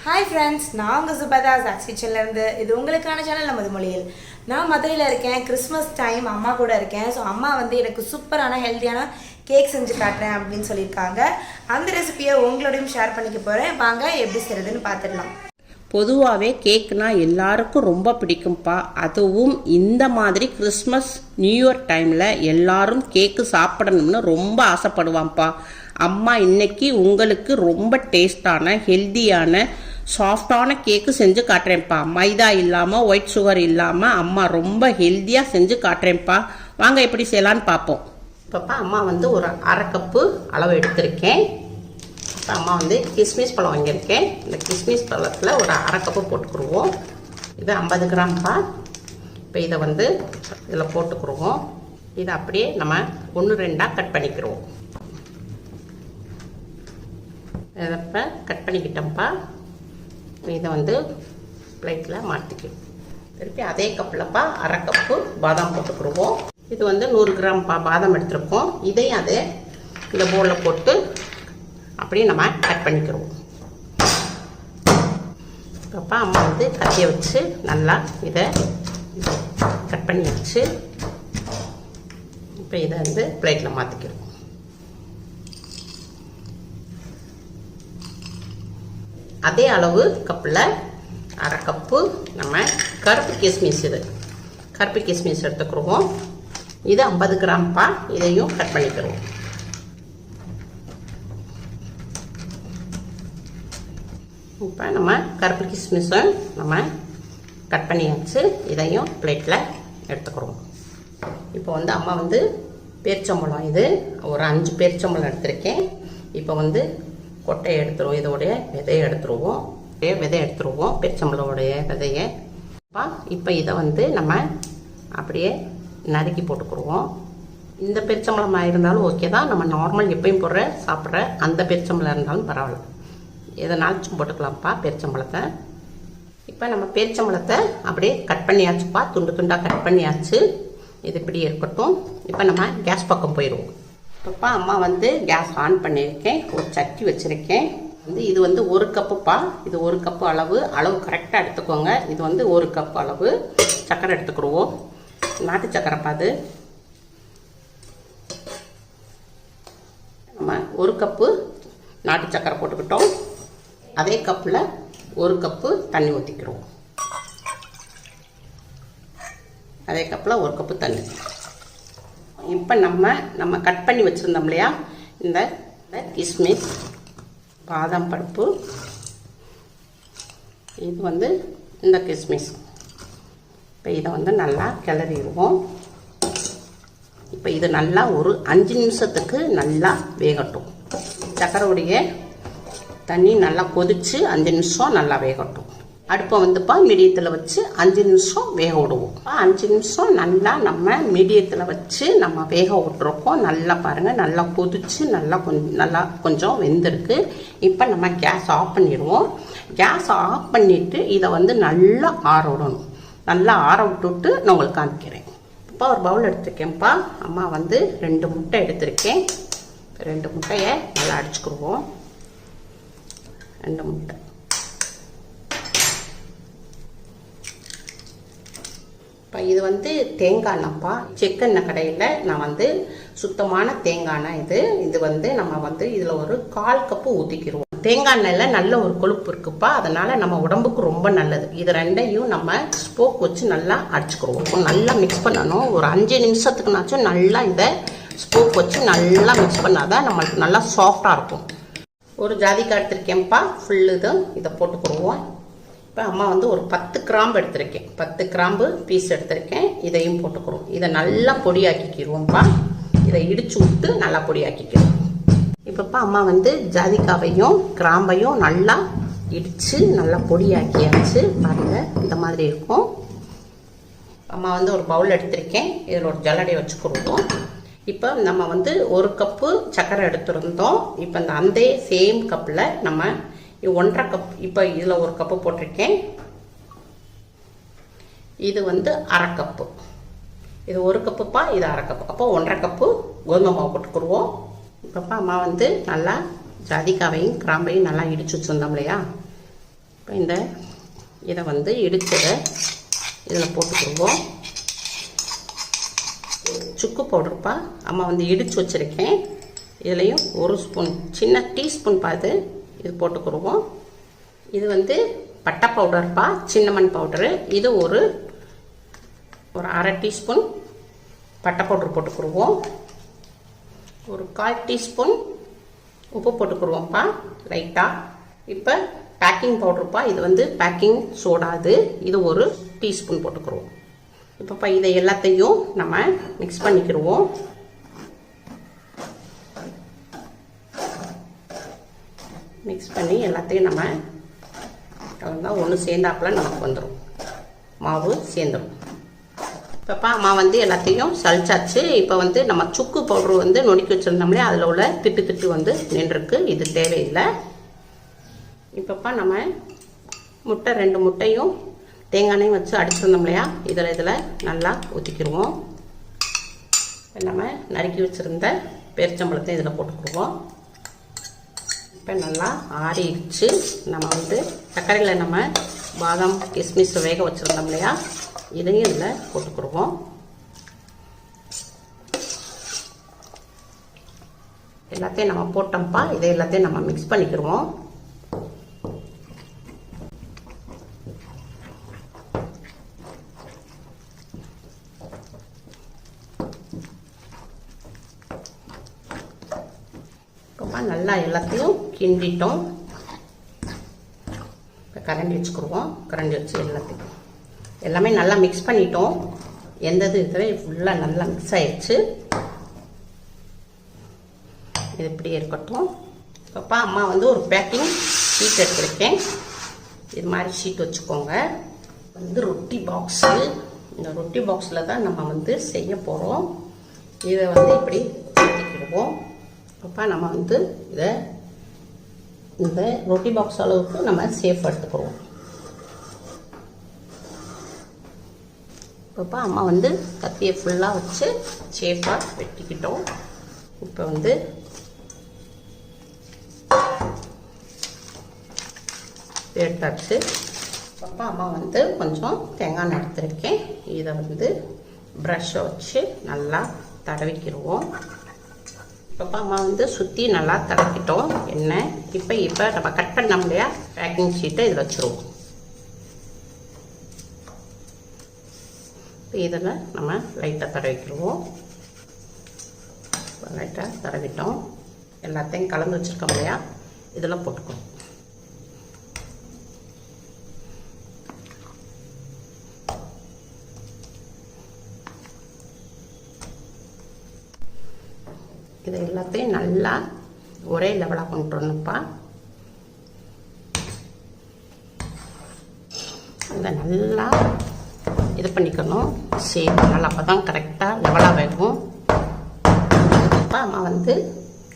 Hi friends, நான் உங்கள் Subhada zacs kitchen இது உங்களுக்கான சேனல் நமது மொழியில். நான் மதுரையில் இருக்கேன். கிறிஸ்மஸ் டைம் அம்மா கூட இருக்கேன். ஸோ அம்மா எனக்கு சூப்பரான ஹெல்த்தியான கேக் செஞ்சு காட்டுறேன் அப்படின்னு சொல்லியிருக்காங்க. அந்த ரெசிபியை உங்களோடையும் ஷேர் பண்ணிக்க போகிறேன். வாங்க எப்படி செய்கிறதுன்னு பார்த்துடலாம். பொதுவாகவே கேக்குனா எல்லாருக்கும் ரொம்ப பிடிக்கும்ப்பா. அதுவும் இந்த மாதிரி கிறிஸ்மஸ் நியூ இயர் டைமில் எல்லாரும் கேக்கு சாப்பிடணும்னு ரொம்ப ஆசைப்படுவான்ப்பா. அம்மா இன்னைக்கு உங்களுக்கு ரொம்ப டேஸ்டான ஹெல்த்தியான சாஃப்டான கேக்கு செஞ்சு காட்டுறேன்ப்பா. மைதா இல்லாமல் ஒயிட் சுகர் இல்லாமல் அம்மா ரொம்ப ஹெல்த்தியாக செஞ்சு காட்டுறேன்ப்பா. வாங்க எப்படி செய்யலான்னு பார்ப்போம். இப்போப்பா அம்மா ஒரு அரை கப்பு அளவு எடுத்திருக்கேன். இப்போ அம்மா கிஸ்மிஸ் பழம் வாங்கியிருக்கேன். இந்த கிஸ்மிஸ் பழத்தில் ஒரு அரை கப்பு போட்டுக்குருவோம். இது 50 கிராம்ப்பா. இப்போ இதை இதில் போட்டுக்குருவோம். இதை அப்படியே நம்ம 1-2 கட் பண்ணிக்கிடுவோம். இதை இப்போ கட் பண்ணிக்கிட்டோம்ப்பா. இதை பிளேட்டில் மாற்றிக்கணும். திருப்பி அதே கப்பில்ப்பா அரை கப்பு பாதாம் போட்டுக்குருவோம். இது 100 கிராம்ப்பா பாதாம் எடுத்துருக்கோம். இதையும் அதே இந்த பவுலில் போட்டு அப்படியே நம்ம கட் பண்ணிக்கிறோம். அப்போ அம்மா கத்தியை வச்சு நல்லா இதை கட் பண்ணி வச்சு இப்போ இதை பிளேட்டில் மாற்றிக்கிறோம். அதே அளவு கப்பில் அரை கப்பு நம்ம கருப்பு கிஸ்மிஸ், இது கருப்பு கிஸ்மிஸ் எடுத்துக்கிறோம். இது 50 கிராம்ப்பா. இதையும் கட் பண்ணிக்கிறோம். இப்போ நம்ம கருப்பு கிஸ்மிஸை நம்ம கட் பண்ணியாச்சு. இதையும் பிளேட்டில் எடுத்துக்கிறோம். இப்போ அம்மா பேரிச்சம்பழம், இது ஒரு 5 பேரிச்சம்பழம் எடுத்திருக்கேன். இப்போ கொட்டையை எடுத்துருவோம். இதோடைய விதையை எடுத்துருவோம். விதை எடுத்துருவோம் பேரிச்சம்பழோடைய விதையை. இப்போ இதை நம்ம அப்படியே நறுக்கி போட்டுக்குருவோம். இந்த பேரிச்சம்பழமாக இருந்தாலும் ஓகே தான். நம்ம நார்மல் எப்பயும் போடுற சாப்பிட்ற அந்த பேரிச்சம்பழம் இருந்தாலும் பரவாயில்ல. எதனாச்சும் போட்டுக்கலாம்ப்பா பேரிச்சம்பழத்தை. இப்போ நம்ம பேரிச்சம்பழத்தை அப்படியே கட் பண்ணியாச்சுப்பா. துண்டு துண்டாக கட் பண்ணியாச்சு. இது இப்படி இருக்கட்டும். இப்போ நம்ம கேஸ் பக்கம் போயிடுவோம். இப்போப்பா அம்மா கேஸ் ஆன் பண்ணியிருக்கேன். ஒரு சட்டி வச்சுருக்கேன். இது 1 கப்புப்பா. இது 1 கப்பு அளவு கரெக்டாக எடுத்துக்கோங்க. இது 1 கப்பு அளவு சர்க்கரை எடுத்துக்கிடுவோம். நாட்டு சர்க்கரைப்பா. அது நம்ம 1 கப்பு நாட்டு சர்க்கரை போட்டுக்கிட்டோம். அதே கப்பில் 1 கப்பு தண்ணி ஊற்றிக்கிறோம். அதே கப்பில் 1 கப்பு தண்ணி. இப்போ நம்ம கட் பண்ணி வச்சுருந்தோம் இல்லையா, இந்த கிஸ்மிஸ், பாதாம் பருப்பு, இது இந்த கிஸ்மிஸ். இப்போ இதை நல்லா கிளறிடுவோம். இப்போ இது நல்லா ஒரு 5 நிமிஷத்துக்கு நல்லா வேகட்டும். சக்கரையுடைய தண்ணி நல்லா கொதிச்சு 5 நிமிஷம் நல்லா வேகட்டும். அடுப்பை மீடியத்தில் வச்சு 5 நிமிஷம் வேக விடுவோம். 5 நிமிஷம் நல்லா நம்ம மீடியத்தில் வச்சு நம்ம வேக விட்டுருக்கோம். நல்லா பாருங்கள், நல்லா கொதிச்சு நல்லா கொஞ்சம் வெந்திருக்கு. இப்போ நம்ம கேஸ் ஆஃப் பண்ணிடுவோம். கேஸ் ஆஃப் பண்ணிவிட்டு இதை நல்லா ஆற விடணும். நல்லா ஆற விட்டுவிட்டு நான் உங்களுக்கு காமிக்கிறேன். இப்போ ஒரு பவுல் எடுத்துருக்கேன்ப்பா. அம்மா 2 முட்டை எடுத்திருக்கேன். 2 முட்டையை நல்லா அடிச்சுக்கிடுவோம். 2 முட்டை. இப்போ இது தேங்காய் எண்ணெய்ப்பா. செக்கெண்ணெய் கடையில் நான் சுத்தமான தேங்காய் எண்ணெய். இது நம்ம இதில் ஒரு 1/4 கப்பு ஊற்றிக்கிடுவோம். தேங்காய் எண்ணெயில் நல்ல ஒரு கொழுப்பு இருக்குப்பா. அதனால் நம்ம உடம்புக்கு ரொம்ப நல்லது. இது 2ஐயும் நம்ம ஸ்போக் வச்சு நல்லா அடிச்சுக்கிடுவோம். நல்லா மிக்ஸ் பண்ணணும். ஒரு 5 நிமிஷத்துக்குனாச்சும் நல்லா இதை ஸ்போக் வச்சு நல்லா மிக்ஸ் பண்ணாதான் நம்மளுக்கு நல்லா சாஃப்டாக இருக்கும். ஒரு ஜாதிக்காய் எடுத்திருக்கேன்ப்பா. ஃபுல்லு இதை போட்டுக்கிடுவோம். இப்போ அம்மா ஒரு 10 கிராம்பு எடுத்திருக்கேன். 10 கிராம்பு பீஸ் எடுத்திருக்கேன். இதையும் போட்டுக்கிறோம். இதை நல்லா பொடியாக்கிக்கிடுவோம்ப்பா. இதை இடிச்சு விட்டு நல்லா பொடியாக்கிக்கிறோம். இப்போப்பா அம்மா ஜாதிக்காவையும் கிராம்பையும் நல்லா இடித்து நல்லா பொடியாக்கியாச்சு. பாருங்கள், இந்த மாதிரி இருக்கும். அம்மா ஒரு பவுல் எடுத்திருக்கேன். இதில் ஒரு ஜல்லடை வச்சுக்கிடுவோம். இப்போ நம்ம 1 கப்பு சர்க்கரை எடுத்துருந்தோம். இப்போ அந்த சேம் கப்பில் நம்ம 1/2 கப், இப்போ இதில் 1 கப்பு போட்டிருக்கேன். இது அரை கப்பு. இது 1 கப்புப்பா. இது அரை கப்பு. அப்போ 1/2 கப்பு கோதுமை மாவு போட்டுக்கிடுவோம். இப்போப்பா அம்மா நல்லா ஜாதிக்காவையும் கிராம்பையும் நல்லா இடிச்சு வச்சுருந்தோம் இல்லையா, இப்போ இதை வந்து இடிச்சதை இதில் போட்டுக்கிடுவோம். சுக்கு பவுடர்ப்பா அம்மா வந்து இடித்து வச்சுருக்கேன். இதுலேயும் 1 ஸ்பூன் சின்ன டீஸ்பூன் பார்த்து இது போட்டுக்கிடுவோம். இது வந்து பட்டை பவுடர்ப்பா, சின்னமன் பவுடரு. இது ஒரு 1/2 டீஸ்பூன் பட்டை பவுடர் போட்டுக்கிடுவோம். ஒரு 1/4 டீஸ்பூன் உப்பு போட்டுக்கிடுவோம்ப்பா லைட்டாக. இப்போ பேக்கிங் பவுடர்ப்பா, இது வந்து பேக்கிங் சோடாது. இது 1 டீஸ்பூன் போட்டுக்கிடுவோம். இப்போப்பா இதை எல்லாத்தையும் நம்ம மிக்ஸ் பண்ணிக்கிடுவோம். மிக்ஸ் பண்ணி எல்லாத்தையும் நம்ம கலந்தால் ஒன்று சேர்ந்தாப்புல நமக்கு வந்துடும், மாவு சேர்ந்துடும். இப்போப்பா அம்மா வந்து எல்லாத்தையும் சளிச்சாச்சு. இப்போ வந்து நம்ம சுக்கு பவுட்ரு வந்து நொறுக்கி வச்சுருந்தோம்லையே, அதில் உள்ள திட்டு வந்து நின்றுருக்கு. இது தேவையில்லை. இப்போப்பா நம்ம 2 முட்டையும் தேங்காயும் வச்சு அடிச்சிருந்தோம் இல்லையா, இதில் நல்லா ஊற்றிக்கிடுவோம். நம்ம நறுக்கி வச்சுருந்த பேரிச்சம்பழத்தை இதில் போட்டுக்கிடுவோம். இப்போ நல்லா ஆறிடுச்சு. நம்ம வந்து சர்க்கரையில் நம்ம பாதாம் கிஸ்மிஸ் வேக வச்சுருந்தோம் இல்லையா, இதையும் இதில் போட்டுக்கிடுவோம். எல்லாத்தையும் நம்ம போட்டோம்ப்பா. இதை எல்லாத்தையும் நம்ம மிக்ஸ் பண்ணிக்கிடுவோம். நல்லா எல்லாத்தையும் கிண்டிட்டோம். இப்போ கரண்டி வச்சுக்கிடுவோம். கரண்டி வச்சு எல்லாமே நல்லா மிக்ஸ் பண்ணிட்டோம். இதில் ஃபுல்லாக நல்லா மிக்ஸ் ஆயிடுச்சு. இது இப்படியே இருக்கட்டும். இப்போப்பா அம்மா வந்து ஒரு பேக்கிங் ஷீட் எடுத்துருக்கேன். இது மாதிரி ஷீட் வச்சுக்கோங்க. வந்து ரொட்டி பாக்ஸு. இந்த ரொட்டி பாக்ஸில் தான் நம்ம வந்து செய்ய போகிறோம். இதை வந்து இப்படி ஊற்றிக்கிடுவோம். அப்போ நம்ம வந்து இந்த ரொட்டி பாக்ஸ் அளவுக்கு நம்ம சேஃப் எடுத்துக்கிறோம். இப்போ அம்மா வந்து கத்தியை ஃபுல்லாக வச்சு சேஃபாக வெட்டிக்கிட்டோம். இப்போ வந்து எடுத்தாச்சு. அப்போ அம்மா வந்து கொஞ்சம் தேங்காய் எடுத்துருக்கேன். இதை வந்து ப்ரஷ்ஷை வச்சு நல்லா தடவிக்கிடுவோம். இப்போ அம்மா வந்து சுற்றி நல்லா தடக்கிட்டோம் எண்ணெய். இப்போ நம்ம கட் பண்ணோம் இல்லையா பேக்கிங் ஷீட்டை இதில் வச்சுருவோம். இப்போ இதில் நம்ம லைட்டாக தடவிக்கிடுவோம். லைட்டாக தடவிட்டோம். எல்லாத்தையும் கலந்து வச்சுருக்கோம் இல்லையா, இதில் போட்டுக்குவோம். இதை எல்லாத்தையும் நல்லா ஒரே லெவலாக கொண்டு வரணும்ப்பா. இதை நல்லா இது பண்ணிக்கணும். சரி, நல்லா அப்போ தான் கரெக்டாக லெவலாக வேகும். இப்போ அம்மா வந்து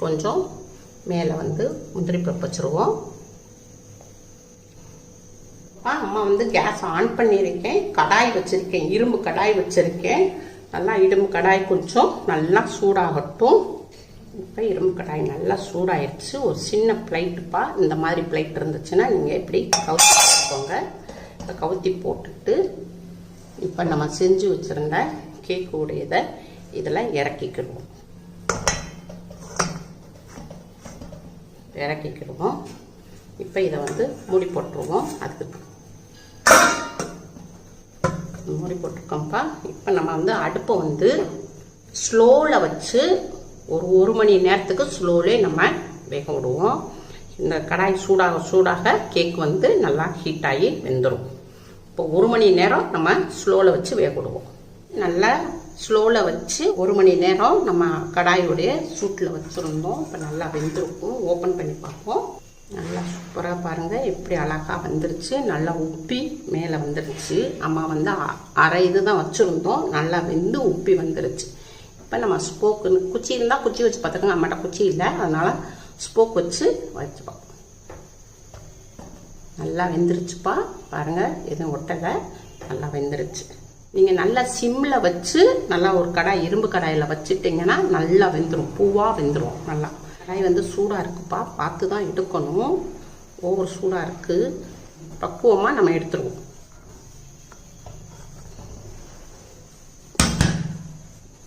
கொஞ்சம் மேலே வந்து முந்திரி பருப்பு வச்சுருவோம். அம்மா வந்து கேஸ் ஆன் பண்ணியிருக்கேன். கடாய் வச்சுருக்கேன், இரும்பு கடாய் வச்சுருக்கேன். நல்லா இரும்பு கடாய் கொஞ்சம் நல்லா சூடாகட்டும். இப்போ இரும்பு கடாய் நல்லா சூடாயிடுச்சு. ஒரு சின்ன பிளேட்டுப்பா, இந்த மாதிரி பிளேட் இருந்துச்சுன்னா நீங்கள் இப்படி கவுத்தி போட்டுக்கோங்க. இப்போ கவுத்தி போட்டுட்டு இப்போ நம்ம செஞ்சு வச்சுருந்த கேக் உடையதை இதில் இறக்கிக்கிடுவோம். இப்போ இதை வந்து மூடி போட்டுருவோம். அதுக்கு மூடி போட்டிருக்கோம்ப்பா. இப்போ நம்ம வந்து அடுப்பை வந்து ஸ்லோவில் வச்சு ஒரு மணி நேரத்துக்கு ஸ்லோலே நம்ம வேக விடுவோம். இந்த கடாய் சூடாக கேக் வந்து நல்லா ஹீட் ஆகி வெந்துடும். இப்போ 1 மணி நேரம் நம்ம ஸ்லோவில் வச்சு வேக விடுவோம். நல்லா ஸ்லோவில் வச்சு 1 மணி நேரம் நம்ம கடாயுடைய சூட்டில் வச்சுருந்தோம். இப்போ நல்லா வெந்திருக்கும். ஓப்பன் பண்ணி பார்ப்போம். நல்லா சூப்பராக பாருங்கள், எப்படி அழகாக வந்துருச்சு. நல்லா உப்பி மேலே வந்துருச்சு. அம்மா வந்து அரை இது தான் வச்சுருந்தோம். நல்லா வெந்து உப்பி வந்துருச்சு. இப்போ நம்ம ஸ்போக்கு குச்சி இருந்தால் குச்சி வச்சு பார்த்துக்கோங்க. அம்மாட்ட குச்சி இல்லை, அதனால் ஸ்போக் வச்சு பார்ப்போம். நல்லா வெந்துருச்சுப்பா பாருங்கள், எதுவும் ஒட்டலை, நல்லா வெந்துருச்சு. நீங்கள் நல்லா சிம்மில் வச்சு நல்லா ஒரு கடாய் இரும்பு கடாயில் வச்சுட்டிங்கன்னா நல்லா வெந்துடும், பூவாக வெந்துடும். நல்லா கடாய் வந்து சூடாக இருக்குப்பா, பார்த்து தான் எடுக்கணும். ஓவர் சூடாக இருக்குது. பக்குவமாக நம்ம எடுத்துருவோம்.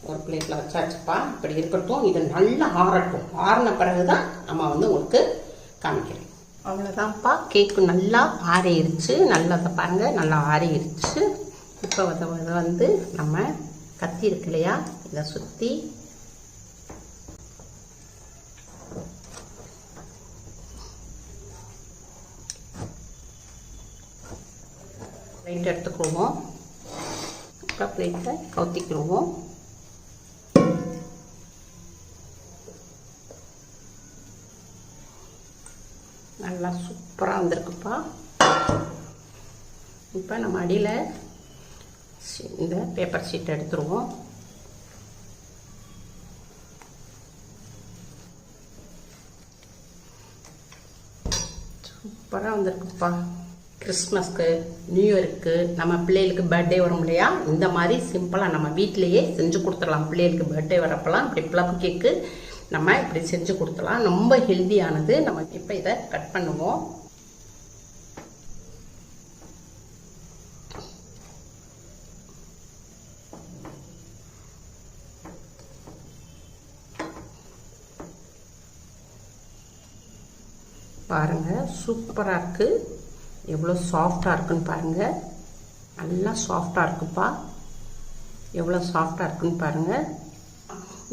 ஒரு பிளேட்டில் வச்சாச்சுப்பா. இப்படி இருக்கட்டும். இது நல்லா ஆறட்டும். ஆறின பிறகு தான் நம்ம வந்து உங்களுக்கு காமிக்கிறேன். அவ்வளோதான்ப்பா. கேக்கு நல்லா ஆறிடுச்சு. நல்லா பாருங்கள், நல்லா ஆறிடுச்சு. இப்போ வந்து நம்ம கத்தி இருக்கு இல்லையா, இதை சுற்றி பிளேட் எடுத்துக்குவோம். இப்போ பிளேட்டை கவுத்திக்கிடுவோம். நல்லா சூப்பராக வந்திருக்குப்பா. இப்போ நம்ம அடியில் இந்த பேப்பர் ஷீட் எடுத்துருவோம். சூப்பராக வந்திருக்குப்பா. கிறிஸ்மஸ்க்கு, நியூ இயருக்கு, நம்ம பிள்ளைகளுக்கு பர்த்டே வரும் இல்லையா, இந்த மாதிரி சிம்பிளாக நம்ம வீட்டிலையே செஞ்சு கொடுத்துடலாம். பிள்ளைகளுக்கு பர்த்டே வரப்பெல்லாம் இப்படி ப்ளம் கேக்கு நம்ம இப்படி செஞ்சு கொடுத்துடலாம். ரொம்ப ஹெல்தியானது. நம்ம இப்போ இதை கட் பண்ணுவோம். பாருங்க, சூப்பராக இருக்கு. எவ்வளோ சாஃப்டாக இருக்குன்னு பாருங்க. நல்லா சாஃப்டாக இருக்குப்பா. எவ்வளோ சாஃப்டாக இருக்குன்னு பாருங்க.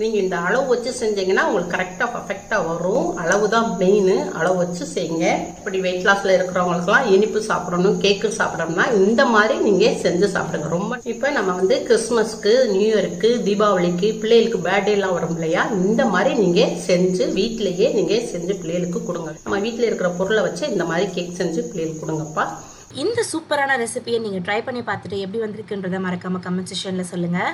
நீங்கள் இந்த அளவு வச்சு செஞ்சீங்கன்னா உங்களுக்கு கரெக்டாக பர்ஃபெக்டாக வரும். அளவு தான் மெயின். அளவு வச்சு செய்யுங்க. இப்படி வெயிட் லாஸில் இருக்கிறவங்களுக்குலாம் இனிப்பு சாப்பிடணும், கேக்கு சாப்பிடணும்னா இந்த மாதிரி நீங்கள் செஞ்சு சாப்பிடுங்க. ரொம்ப இப்போ நம்ம வந்து கிறிஸ்மஸ்க்கு, நியூ இயருக்கு, தீபாவளிக்கு, பிள்ளைகளுக்கு பர்த்டேலாம் வரும் இல்லையா, இந்த மாதிரி நீங்கள் செஞ்சு வீட்டிலேயே நீங்கள் செஞ்சு பிள்ளைகளுக்கு கொடுங்க. நம்ம வீட்டில் இருக்கிற பொருளை வச்சு இந்த மாதிரி கேக் செஞ்சு பிள்ளைகளுக்கு கொடுங்கப்பா. இந்த சூப்பரான ரெசிபியை நீங்கள் ட்ரை பண்ணி பார்த்துட்டு எப்படி வந்திருக்குன்றதை மறக்காமல் கமெண்ட் செக்ஷனில் சொல்லுங்கள்.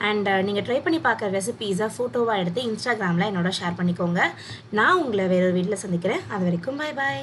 அண்ட் நீங்கள் ட்ரை பண்ணி பார்க்குற ரெசிபீஸை ஃபோட்டோவாக எடுத்து இன்ஸ்டாகிராமில் என்னோட ஷேர் பண்ணிக்கோங்க. நான் உங்களை வேறொரு வீட்டில் சந்திக்கிறேன். அது வரைக்கும் பாய் பாய்.